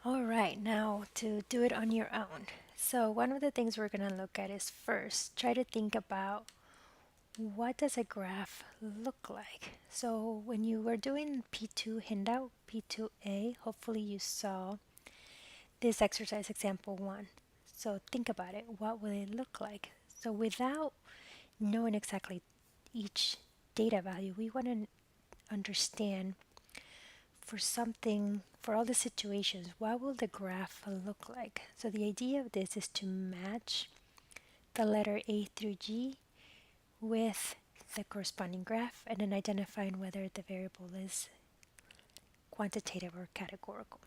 All right, now to do it on your own. So one of the things we're going to look at is first try to think about what does a graph look like. So when you were doing P2 handout, P2A, hopefully you saw this exercise example 1. So think about it. What will it look like? So without knowing exactly each data value, we want to understand for something, for all the situations, what will the graph look like? So the idea of this is to match the letter A through G with the corresponding graph and then identifying whether the variable is quantitative or categorical.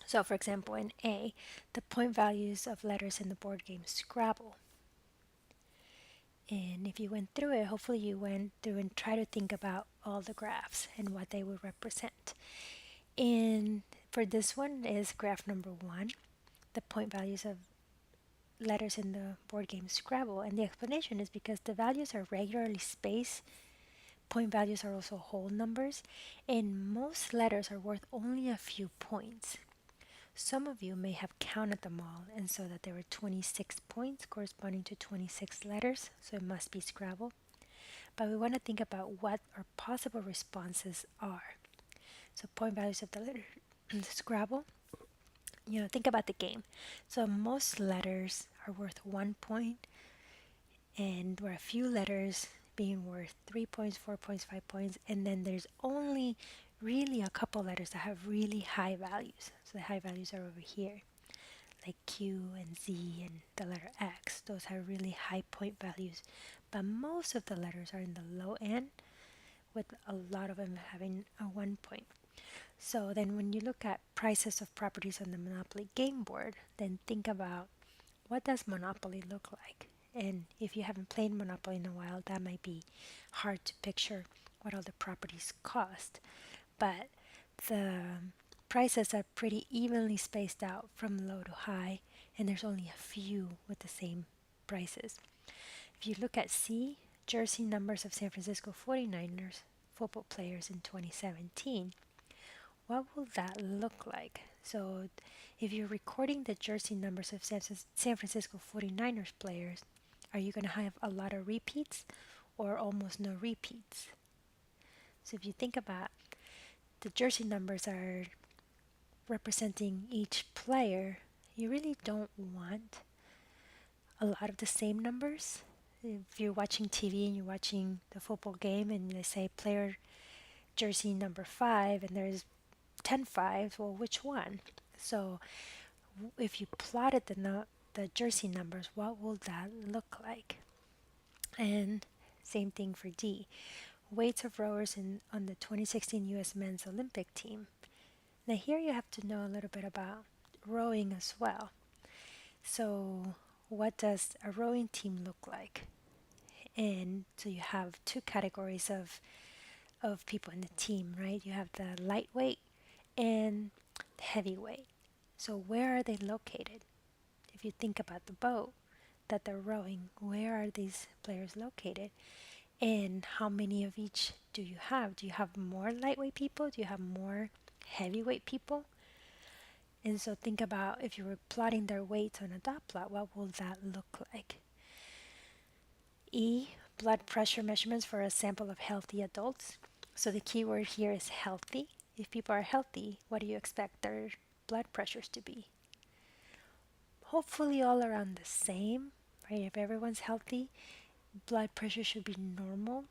So for example, in A, the point values of letters in the board game Scrabble. And if you went through it, hopefully you went through and try to think about all the graphs and what they would represent. And for this one is graph number 1, the point values of letters in the board game Scrabble. And the explanation is because the values are regularly spaced. Point values are also whole numbers, and most letters are worth only a few points. Some of you may have counted them all and saw that there were 26 points corresponding to 26 letters, so it must be Scrabble. But we want to think about what our possible responses are. So point values of the letter Scrabble. Think about the game. So most letters are worth 1 point, and there are a few letters being worth 3 points, 4 points, 5 points, and then there's only really a couple letters that have really high values. So the high values are over here, like Q and Z and the letter X. Those have really high point values, but most of the letters are in the low end, with a lot of them having a 1 point. So then when you look at prices of properties on the Monopoly game board, then think about what does Monopoly look like? And if you haven't played Monopoly in a while, that might be hard to picture what all the properties cost. But the prices are pretty evenly spaced out from low to high, and there's only a few with the same prices. If you look at C, jersey numbers of San Francisco 49ers football players in 2017, what will that look like? So if you're recording the jersey numbers of San Francisco 49ers players, are you going to have a lot of repeats or almost no repeats? So if you think about the jersey numbers are representing each player, you really don't want a lot of the same numbers. If you're watching TV and you're watching the football game and they say player jersey number 5 and there's 10 fives, well, which one? So if you plotted the jersey numbers, what will that look like? And same thing for D. Weights of rowers on the 2016 U.S. men's Olympic team. Now here you have to know a little bit about rowing as well. So what does a rowing team look like? And so you have two categories of people in the team, right? You have the lightweight and the heavyweight. So where are they located? If you think about the boat that they're rowing, where are these players located? And how many of each do you have? Do you have more lightweight people? Do you have more heavyweight people? And so think about if you were plotting their weights on a dot plot, what will that look like? E, blood pressure measurements for a sample of healthy adults. So the key word here is healthy. If people are healthy, what do you expect their blood pressures to be? Hopefully all around the same, right? If everyone's healthy, blood pressure should be normal.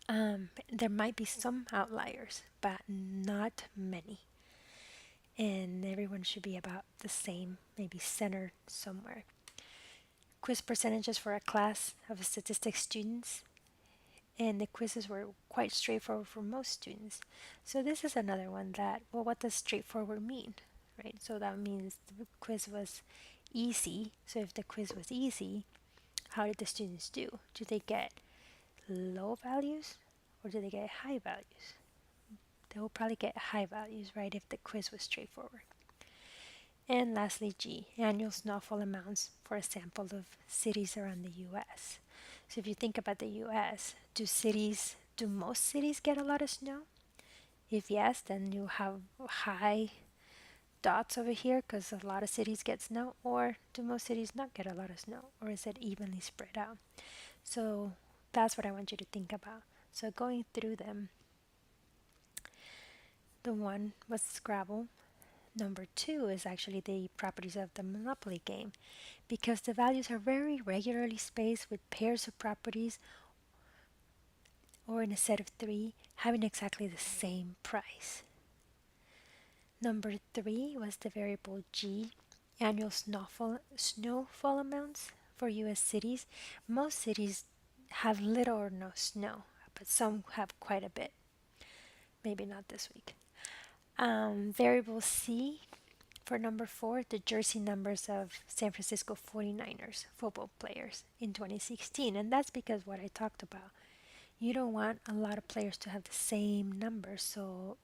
There might be some outliers, but not many. And everyone should be about the same, maybe centered somewhere. Quiz percentages for a class of statistics students, and the quizzes were quite straightforward for most students. So this is another one that, well, what does straightforward mean, right? So that means the quiz was easy. So if the quiz was easy, how did the students do? Do they get low values or do they get high values? They will probably get high values, right, if the quiz was straightforward. And lastly, G, annual snowfall amounts for a sample of cities around the US. So if you think about the US, do most cities get a lot of snow? If yes, then you have high dots over here because a lot of cities get snow, or do most cities not get a lot of snow, or is it evenly spread out? So that's what I want you to think about. So going through them, the one was Scrabble. Number two is actually the properties of the Monopoly game, because the values are very regularly spaced with pairs of properties or in a set of three having exactly the same price. Number three was the variable G, annual snowfall amounts for US cities. Most cities have little or no snow, but some have quite a bit. Maybe not this week. Variable C for number four, the jersey numbers of San Francisco 49ers football players in 2016. And that's because what I talked about. You don't want a lot of players to have the same number, so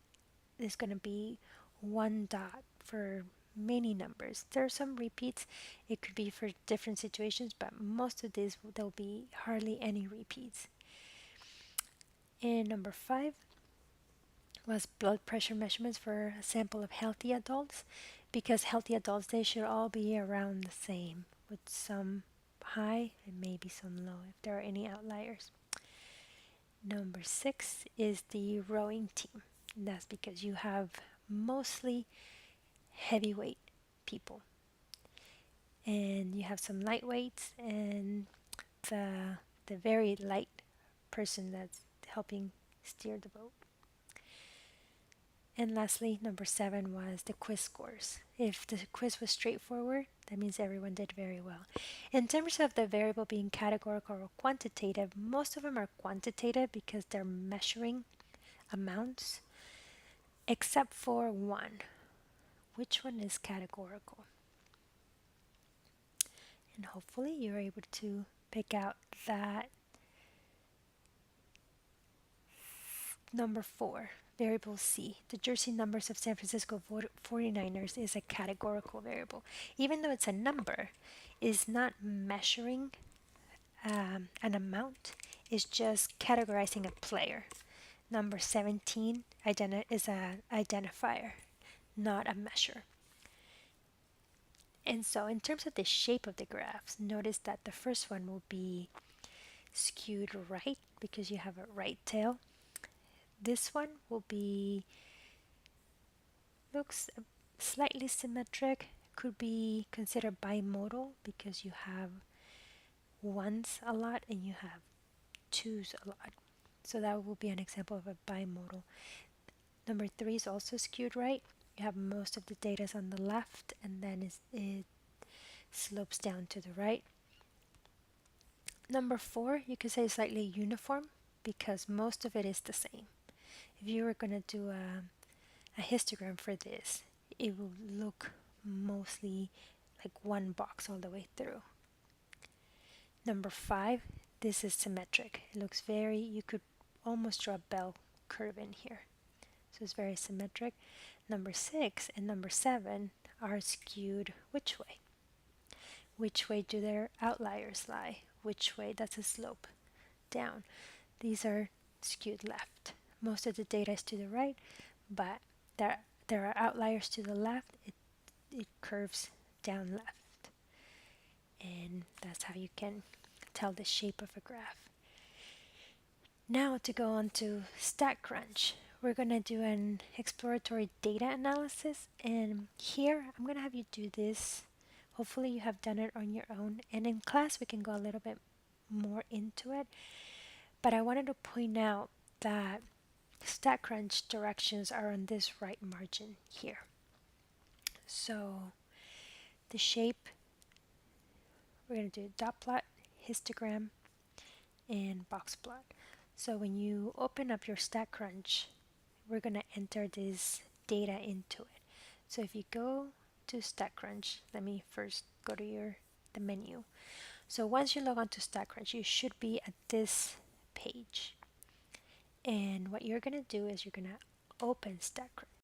there's going to be one dot for many numbers. There are some repeats. It could be for different situations, but most of these there'll be hardly any repeats. And number five was blood pressure measurements for a sample of healthy adults, because healthy adults, they should all be around the same, with some high and maybe some low if there are any outliers. Number six is the rowing team. And that's because you have mostly heavyweight people, and you have some lightweights and the very light person that's helping steer the boat. And lastly, number seven was the quiz scores. If the quiz was straightforward, that means everyone did very well. In terms of the variable being categorical or quantitative, most of them are quantitative because they're measuring amounts, except for one. Which one is categorical? And hopefully you're able to pick out that number four, variable C. The jersey numbers of San Francisco 49ers is a categorical variable. Even though it's a number, is not measuring an amount, it's just categorizing a player. Number 17 is an identifier, not a measure. And so in terms of the shape of the graphs, notice that the first one will be skewed right because you have a right tail. This one will be, looks slightly symmetric, could be considered bimodal because you have ones a lot and you have twos a lot. So that will be an example of a bimodal. Number three is also skewed right. You have most of the data on the left, and then it slopes down to the right. Number four, you could say slightly uniform because most of it is the same. If you were going to do a histogram for this, it will look mostly like one box all the way through. Number five, this is symmetric. It looks very, you could almost draw a bell curve in here. So it's very symmetric. Number six and number seven are skewed which way? Which way do their outliers lie? Which way? That's a slope down. These are skewed left. Most of the data is to the right, but there are outliers to the left. It curves down left. And that's how you can tell the shape of a graph. Now to go on to StatCrunch. We're going to do an exploratory data analysis, and here I'm going to have you do this. Hopefully you have done it on your own, and in class we can go a little bit more into it, but I wanted to point out that StatCrunch directions are on this right margin here. So the shape, we're going to do dot plot, histogram, and box plot. So when you open up your StatCrunch, we're going to enter this data into it. So if you go to StatCrunch, let me first go to the menu. So once you log on to StatCrunch, you should be at this page. And what you're going to do is you're going to open StatCrunch.